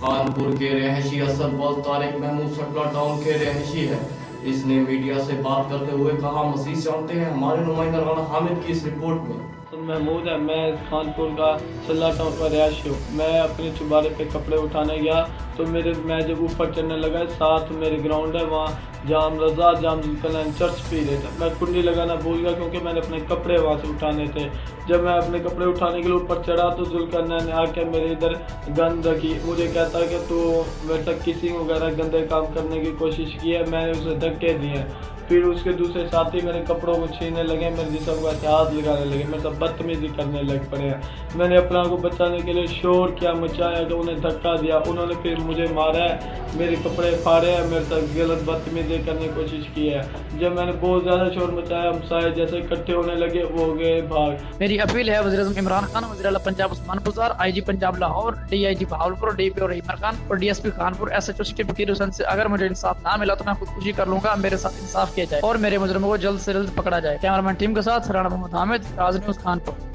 कानपुर के रहायशी असद वल तारिक महमूद सकला टाउन के रहायशी है। इसने मीडिया से बात करते हुए कहा, मजीद जानते हैं हमारे नुमाइंदा राना हामिद की इस रिपोर्ट में। महमूद है, मैं कानपुर का सल्ला टाउन का रहायशी हूँ। मैं अपने चुबारे पे कपड़े उठाने गया तो मैं जब ऊपर चढ़ने लगा, साथ मेरे ग्राउंड है, वहाँ जाम रजा जाम जुल्करनैन चर्च पी रहे थे। मैं कुंडी लगाना भूल गया क्योंकि मैंने अपने कपड़े वहाँ से उठाने थे। जब मैं अपने कपड़े उठाने के लिए ऊपर चढ़ा तो जुल्करनैन ने आके मेरे इधर गंद रखी। मुझे कहता कि तू मेरे साथ किसिंग वगैरह गंदे काम करने की कोशिश की है। मैंने उसे धक्के दिए। फिर उसके दूसरे साथी मेरे कपड़ों को छीनने लगे, मेरे जिस्म को हाथ लगाने लगे, मेरे साथ बदतमीजी करने लग पड़े हैं। मैंने अपना को बचाने के लिए शोर किया, मचाया, तो उन्हें धक्का दिया। उन्होंने फिर मुझे मारा है, मेरे कपड़े फाड़े हैं, मेरे साथ गलत बदतमीजी करने की कोशिश की है। जब मैंने बहुत ज़्यादा शोर मचाया, हम सारे जैसे इकट्ठे होने लगे, वो हो गए भाग। मेरी अपील है वज़ीर-ए-आज़म Imran Khan, वज़ीर-ए-आला Punjab Usman Buzdar, IG Punjab Lahore, DIG Bahawalpur, DPO रहीम खान और DSP कानपुर SHO सिटी फकीर हुसैन से अगर मुझे इंसाफ ना मिला तो मैं खुदकुशी कर लूंगा। मेरे साथ इंसाफ किया जाए और मेरे मुजरिमों को जल्द से जल्द पकड़ा जाए। कैमरामैन टीम के साथ राणा मोहम्मद हामिद, राज न्यूज़ कानपुर।